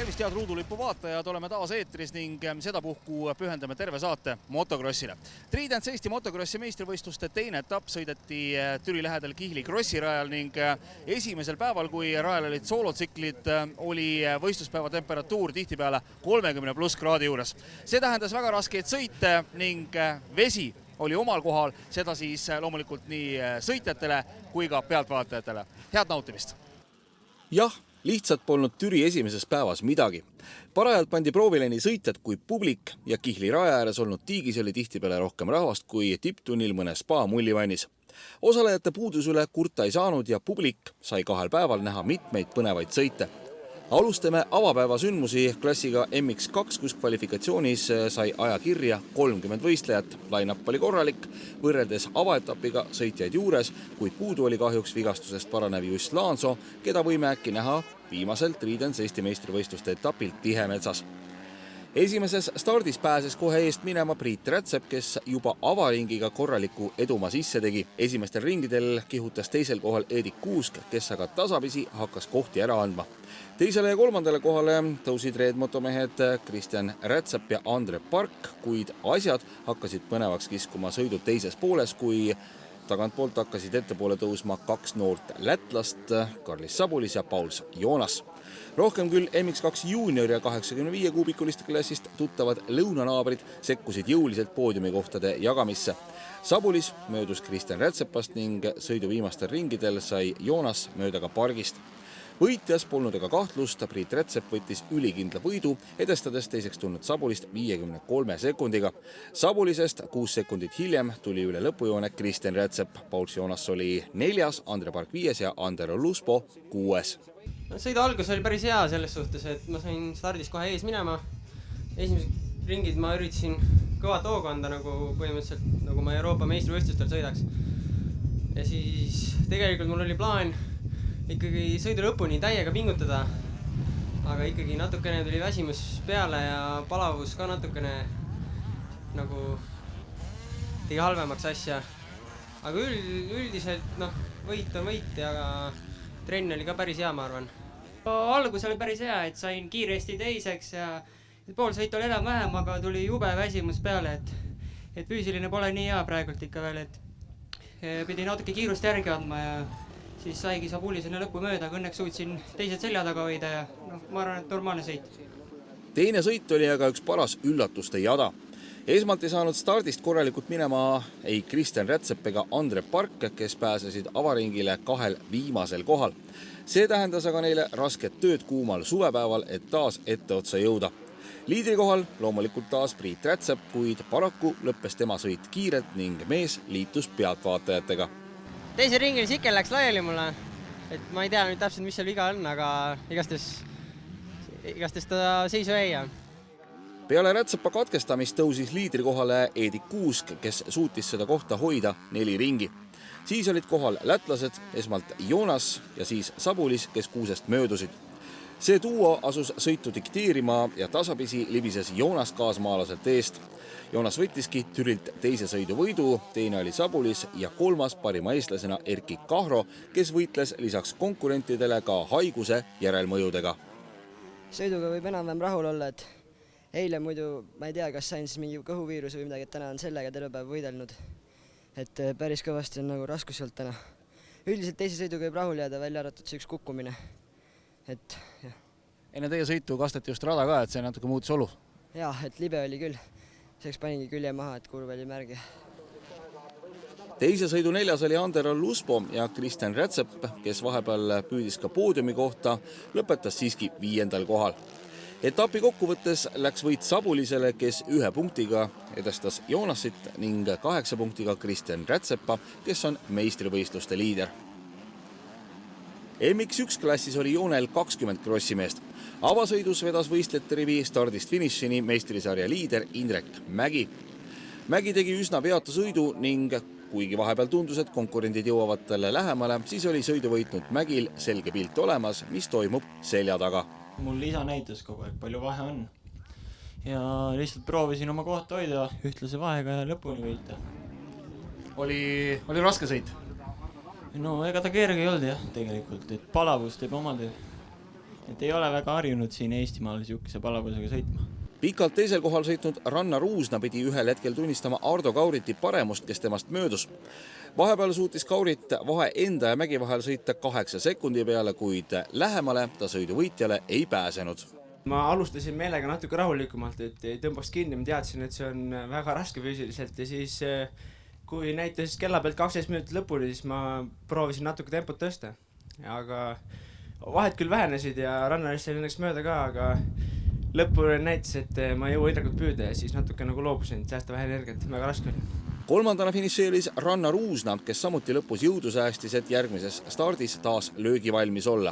Tervist, head Ruudulipu vaatajad, oleme taas eetris ning sedapuhku pühendame terve saate motokrossile. Tridents Eesti motokrossi meistrivõistluste teine etapp sõideti Türi lähedal Kihli krossirajal ning esimesel päeval, kui rajal olid soolotsiklid, oli võistluspäeva temperatuur tihtipeale 30+ kraadi juures. See tähendas väga raskeid sõite ning vesi oli omal kohal, seda siis loomulikult nii sõitjatele kui ka pealtvaatajatele. Head nautimist! Jah, lihtsalt polnud Türi esimeses päevas midagi. Parajalt pandi proovile nii sõitjad kui publik ja Kihli raja ääres olnud tiigis oli tihtipeale rohkem rahvast kui tipptunnil mõne spa mullivannis. Osalejate puudus üle kurta ei saanud ja publik sai 2 päeval näha mitmeid põnevaid sõite. Alustame avapäeva sündmusi klassiga MX2, kus kvalifikatsioonis sai aja kirja 30 võistlejat. Line-up oli korralik, võrreldes avaetapiga sõitjaid juures, kuid puudu oli kahjuks vigastusest paranev Just Laanso, keda võime äkki näha viimasel Tridents Eesti meistrivõistluste etapilt Tihemetsas. Esimeses stardis pääses kohe eest minema Priit Rätsep, kes juba avaringiga korraliku eduma sisse tegi. Esimestel ringidel kihutas teisel kohal Eedik Kuusk, kes aga tasapisi hakkas kohti ära andma. Teisele ja 3. kohale tõusid reedmotomehed Kristjan Rätsep ja Andre Park, kuid asjad hakkasid põnevaks kiskuma sõidu teises pooles, kui tagantpoolt hakkasid ettepoole tõusma 2 noort lätlast, Karlis Sabulis ja Pauls Joonas. Rohkem küll MX2 junior ja 85 kuubikuliste klassist tuttavad lõunanaabrid sekkusid jõuliselt poodiumikohtade jagamisse. Sabulis möödus Kristjan Rätsepast ning sõidu viimastel ringidel sai Joonas mööda ka Pargist. Võitjas polnud aga kahtlust, Priit Rätsep võttis ülikindla võidu, edestades teiseks tulnud Sabulist 53 sekundiga. Sabulisest 6 sekundit hiljem tuli üle lõpujoone Kristjan Rätsep. Pauls Joonas oli 4., Andre Park 5. ja Andero Luspo 6. Sõidu algus oli päris hea selles suhtes, et ma sain stardis kohe ees minema. Esimesed ringid ma üritasin kõvat hoogu anda, nagu põhimõtteliselt nagu ma Euroopa meistrivõistlustel sõidaks. Ja siis tegelikult mul oli plaan ikkagi sõidu lõpuni täiega pingutada, aga ikkagi natukene tuli väsimus peale ja palavus ka natukene nagu tegi halvemaks asja. Aga üldiselt võit on võit ja trenn oli ka päris hea, ma arvan. Algus oli päris hea, et sain kiiresti teiseks ja pool sõit oli enam-vähem, aga tuli jube väsimus peale, et füüsiline pole nii hea praegult ikka veel, et pidi natuke kiirust järgi andma ja siis saigi Sabulisena lõppu mööda, aga õnneks suutsin teised selja taga hoida ja ma arvan, et normaalne sõit. Teine sõit oli aga üks paras üllatuste jada. Esmalt ei saanud stardist korralikult minema ei Kristjan Rätsep ega Andre Park, kes pääsesid avaringile 2 viimasel kohal. See tähendas aga neile rasket tööd kuumal suvepäeval, et taas etteotsa jõuda. Liidri kohal loomulikult taas Priit Rätsep, kuid paraku lõppes tema sõit kiirelt ning mees liitus pealtvaatajatega. Teisel ringil sikel läks laiali mulle, et ma ei tea nüüd täpselt, mis seal viga on, aga igastes ta seisu jäi. Peale Rätsepa katkestamist tõusis liidri kohale Eedik Kuusk, kes suutis seda kohta hoida 4 ringi. Siis olid kohal lätlased, esmalt Joonas ja siis Sabulis, kes 6 möödusid. See duo asus sõitu dikteerima ja tasapisi libises Joonas kaasmaalaselt eest. Joonas võttiski Türilt teise sõidu võidu, teine oli Sabulis ja 3. parima eestlasena Erki Kahro, kes võitles lisaks konkurentidele ka haiguse järelmõjudega. Sõiduga võib enam-vähem rahul olla, et eile muidu ma ei tea, kas sain siis mingi kõhuviiruse või midagi, et täna on sellega terve päev võidelnud. Et päris kõvasti on nagu raskus olnud täna. Üldiselt teise sõiduga võib rahul jääda, välja arvatud see üks kukkumine. Et jah. Enne teie sõitu kastati just rada ka, et see natuke muutis olu. Jaa, et libe oli küll. Selleks paningi külje maha, et kurv oli märgi. Teise sõidu 4. oli Andero Luspo ja Kristjan Rätsep, kes vahepeal püüdis ka poodiumi kohta, lõpetas siiski 5. kohal. Etapi kokkuvõttes läks võit Sabulisele, kes 1 punktiga edestas Joonasit ning 8 punktiga Kristjan Rätsepa, kes on meistrivõistluste liider. MX1 klassis oli joonel 20 krossimeest. Avasõidus vedas võistlejate rivi stardist finišini meistrisarja liider Indrek Mägi. Mägi tegi üsna peatu sõidu ning kuigi vahepeal tundus, et konkurendid jõuavad talle lähemale, siis oli sõidu võitnud Mägil selge pilt olemas, mis toimub selja taga. Mul isa näitas kogu aeg, palju vahe on. Ja lihtsalt proovisin oma kohta hoida ühtlase vahega ja lõpuni võita. Oli raske sõit? No ega ta kerge ei olnud jah, tegelikult, et palavus teeb omade. et ei ole väga harjunud siin Eestimaal niisuguse palapõõsaga sõitma. Pikalt teisel kohal sõitnud Rannar Uusna pidi ühel hetkel tunnistama Ardo Kauriti paremust, kes temast möödus. Vahepeal suutis Kaurit vahe enda ja Mägi vahel sõita 8 sekundi peale, kuid lähemale ta sõiduvõitjale ei pääsenud. Ma alustasin meelega natuke rahulikumalt, et ei tõmbaks kinni, ma teadsin, et see on väga raske füüsiliselt ja siis kui näitas kella pealt 12 minutit lõpuni, siis ma proovisin natuke tempot tõsta. Aga vahed küll vähenesid ja Rannarist sai õnneks mööda ka, aga lõpuni näitas, et ma ei jõua Indrekut püüda ja siis natuke nagu loobusin, säästa vähe energiat, väga raske oli. Kolmandana finišeeris Rannar Uusna, kes samuti lõpus jõudu säästis, et järgmises stardis taas löögi valmis olla.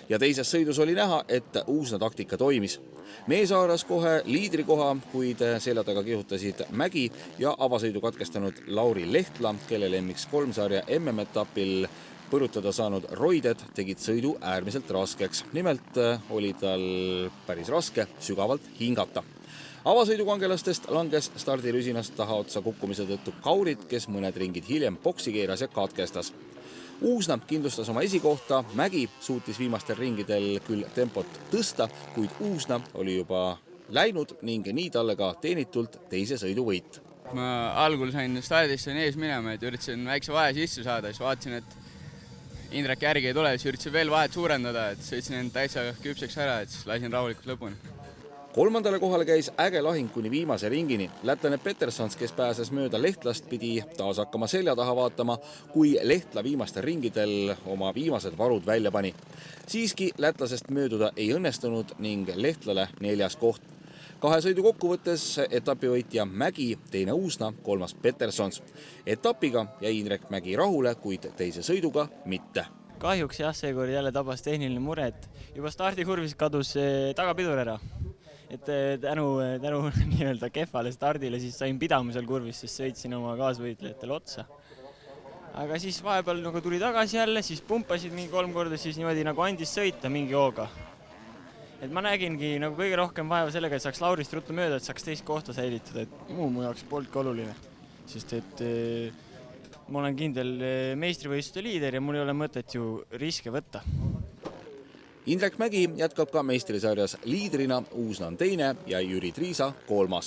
Ja teises sõidus oli näha, et Uusna taktika toimis. Mees haaras kohe liidrikoha, kuid selja taga kihutasid Mägi ja avasõidu katkestanud Lauri Lehtla, kellele MX3 sarja MM-etapil põrutada saanud roided tegid sõidu äärmiselt raskeks. Nimelt oli tal päris raske sügavalt hingata. Avasõidukangelastest langes stardirüsinast taha otsa kukkumise tõttu Kaurit, kes mõned ringid hiljem boksi keeras ja katkestas. Uusna kindlustas oma esikohta, Mägi suutis viimastel ringidel küll tempot tõsta, kuid Uusna oli juba läinud ning nii talle ka teenitult teise sõidu võit. Ma algul sain stardisse ees minema, et üritasin väikse vahe sisse saada, siis vaatasin, et Indrek järgi ei tule, siis üritasin veel vahet suurendada, et sõitsin end täitsa küpseks ära, et siis lasin rahulikult lõpuni. Kolmandale kohale käis äge lahing kuni viimase ringini. Lätlane Petersons, kes pääses mööda Lehtlast, pidi taas hakkama selja taha vaatama, kui Lehtla viimastel ringidel oma viimased varud välja pani. Siiski lätlasest mööduda ei õnnestunud ning Lehtlale 4. koht. 2 sõidu kokkuvõttes etapivõitja Mägi, teine Uusna, 3. Petersons. Etapiga jäi Indrek Mägi rahule, kuid teise sõiduga mitte. Kahjuks jah, seekord jälle tabas tehniline mure, et juba stardikurvis kadus tagapidur ära. Et tänu nii-öelda kehvale stardile siis sain pidama seal kurvis, siis sõitsin oma kaasvõitlejatele otsa. Aga siis vahepeal nagu tuli tagasi jälle, siis pumpasid mingi 3 korda, siis niimoodi nagu andis sõita mingi hooga. Et ma nägingi nagu kõige rohkem vaeva sellega, et saaks Laurist ruttu mööda, et saaks teist kohta säilitada, et mu jaoks polnudki oluline. Sest et ma olen kindel meistrivõistluste liider ja mul ei ole mõtet ju riske võtta. Indrek Mägi jätkab ka meistrisarjas liidrina, Uusna on teine ja Jüri Triisa 3.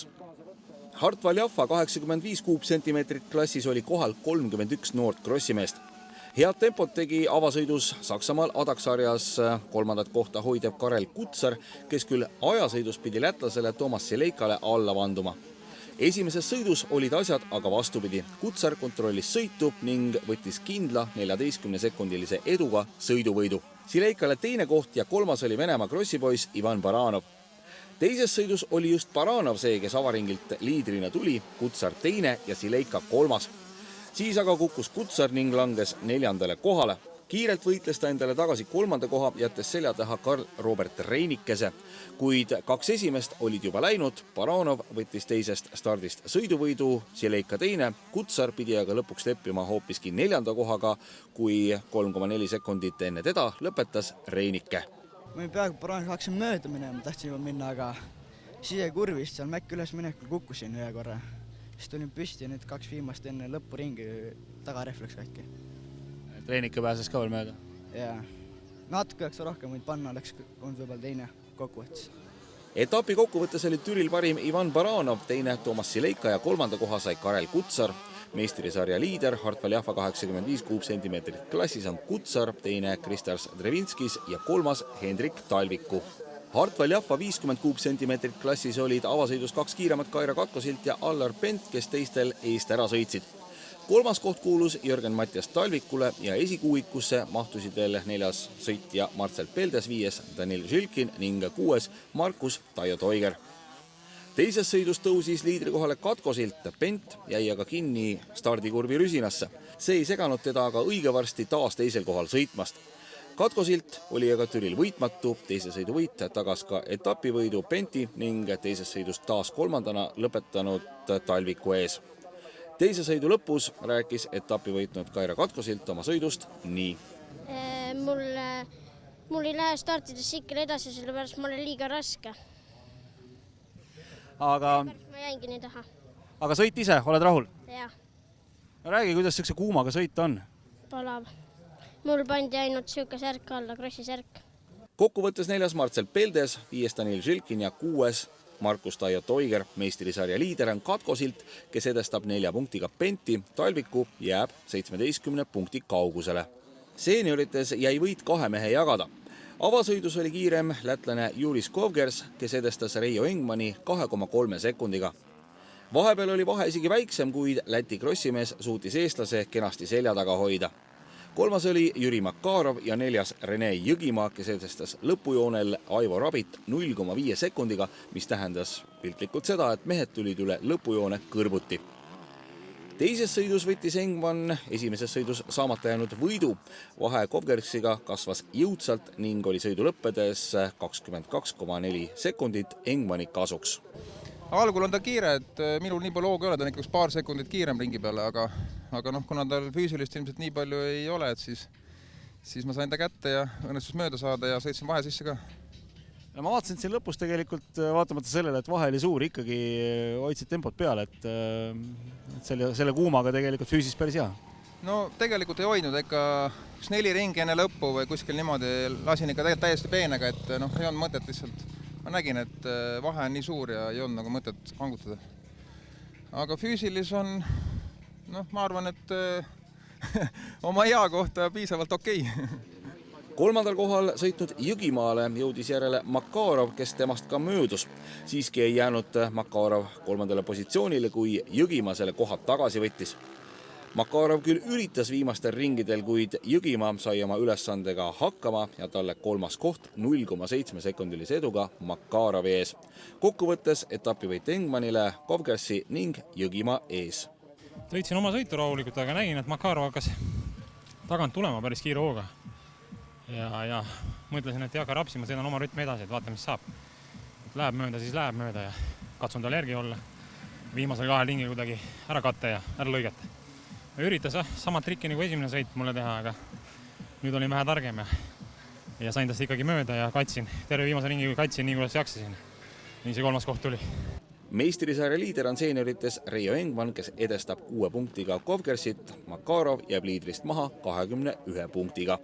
Hartwall Jaffa 85 kuupsentimeetrit klassis oli kohal 31 noort krossimeest. Head tempot tegi avasõidus Saksamaal Adaksarjas 3. kohta hoidev Karel Kutsar, kes küll ajasõidus pidi lätlasele Toomas Sileikale alla vanduma. Esimeses sõidus olid asjad aga vastupidi. Kutsar kontrollis sõitu ning võttis kindla 14-sekundilise eduga sõiduvõidu. Sileikale 2. koht ja 3. oli Venemaa krossipoiss Ivan Baranov. Teises sõidus oli just Baranov see, kes avaringilt liidrina tuli, Kutsar 2. ja Sileika 3. Siis aga kukkus Kutsar ning langes 4. kohale. Kiirelt võitles ta endale tagasi 3. koha, jättes selja taha Karl Robert Reinikese. Kuid 2 esimest olid juba läinud, Baranov võttis teisest stardist sõiduvõidu, Sileika 2, Kutsar pidi aga lõpuks leppima hoopiski 4. kohaga, kui 3,4 sekundit enne teda lõpetas Reinike. Ma peaaegu Baranov hakkasin mööda minema, tahtsin juba minna, aga sisekurvist seal Mäkk üles minekul kukkusin ühe korra. Siis tulin püsti ja need 2 viimast enne lõpuringi tagarefleks katki. Reinike pääses ka veel mööda? Jaa. Natuke oleks rohkem võid panna, oleks olnud võib-olla teine kokkuvõttes. Etapi kokkuvõttes oli Türil parim Ivan Baranov, 2. Toomas Sileika ja 3. koha sai Karel Kutsar. Meistrisarja liider Hartwall Jaffa 85 kuupsentimeetrit klassis on Kutsar, 2. Kristers Drevinskis ja 3. Hendrik Talviku. Hartwall Jaffa 50 kuupsentimeetrit klassis olid avasõidus 2 kiiremat Kaira Katkosilt ja Allar Pent, kes teistel eest ära sõitsid. 3. koht kuulus Jörgen Mattias Talvikule ja esikuuikusse mahtusid veel 4. sõitja Marcel Peldes, 5. Daniel Žilkin ning 6. Markus Taio Toiger. Teises sõidus tõusis liidrikohale Katkosilt, Pent jäi aga kinni stardikurvi rüsinasse. See ei seganud teda aga õige varsti taas teisel kohal sõitmast. Katkosilt oli aga Türil võitmatu, teise sõidu võit tagas ka etapivõidu Penti ning teises sõidus taas 3. lõpetanud Talviku ees. Teise sõidu lõpus rääkis etapi võitnud Kaira Katkosilt oma sõidust nii. Mul ei lähe startides ikka edasi, sellepärast ma olen liiga raske. Aga Ma jäingi nii taha. Aga sõit ise, oled rahul? Jah, No räägi, kuidas sellise kuumaga sõit on? palav. Mul pandi ainult siuke särk alla, krossi särk. Kokkuvõttes 4. Marcel Peldes, 5. Danil Žilkin ja 6. Markus Taio Toiger. Meistrisarja liider on Katko Silt, kes edestab 4 punktiga Penti. Talviku jääb 17 punkti kaugusele. Seeniorites jäi võit 2 mehe jagada. Avasõidus oli kiirem lätlane Juris Kovgers, kes edestas Reijo Engmani 2,3 sekundiga. Vahepeal oli vahe isegi väiksem, kuid Läti krossimees suutis eestlase kenasti selja taga hoida. 3. oli Jüri Makarov ja 4. Rene Jõgimaa, kes edestas lõpujoonel Aivo Rabit 0,5 sekundiga, mis tähendas piltlikult seda, et mehed tulid üle lõpujoone kõrvuti. Teises sõidus võttis Engman esimeses sõidus saamata jäänud võidu. Vahe Kovgersiga kasvas jõudsalt ning oli sõidu lõppedes 22,4 sekundit Engmani kasuks. Algul on ta kiire, et minul nii palju hooga ei ole, ta on ikka paar sekundit kiirem ringi peale, aga kuna tal füüsilist ilmselt nii palju ei ole, et siis ma sain ta kätte ja õnnestus mööda saada ja sõitsin vahe sisse ka. Ma vaatasin siin lõpus tegelikult, vaatamata sellele, et vahe oli suur, ikkagi hoidsid tempot peale, et selle kuumaga tegelikult füüsis päris hea. No tegelikult ei hoidnud, ega 4 ringi enne lõppu või kuskil niimoodi lasin ikka täiesti peenega, et ei olnud mõtet lihtsalt. Ma nägin, et vahe on nii suur ja ei olnud nagu mõtet hangutada. Aga füüsilis on, ma arvan, et oma hea kohta piisavalt okei. 3. kohal sõitnud Jõgimaale jõudis järele Makarov, kes temast ka möödus. Siiski ei jäänud Makarov 3. positsioonile, kui Jõgimaa selle kohad tagasi võttis. Makarov küll üritas viimastel ringidel, kuid Jõgimaa sai oma ülesandega hakkama ja talle 3. koht 0,7 sekundilise eduga Makarovi ees. Kokkuvõttes etapivõit Engmanile, Kovgersi ning Jõgimaa ees. Sõitsin oma sõitu rahulikult, aga nägin, et Makarov hakkas tagant tulema päris kiire hooga. Ja mõtlesin, et ei hakka rapsima, sõidan oma rütmi edasi, et vaata, mis saab. Et läheb mööda, siis läheb mööda ja katsun tal järgi olla. Viimasel 2 ringil kuidagi ära katte ja ära lõigata. Üritas sama trikki nagu esimene sõit mulle teha, aga nüüd olin vähe targem ja sain tast ikkagi mööda ja katsin. Terve viimase ringi katsin nii, kuidas jaksasin. Nii see 3. koht tuli. Meistrisarja liider on seeniorites Reijo Engman, kes edestab 6 punktiga Kovgersit. Makarov jääb liidrist maha 21 punktiga.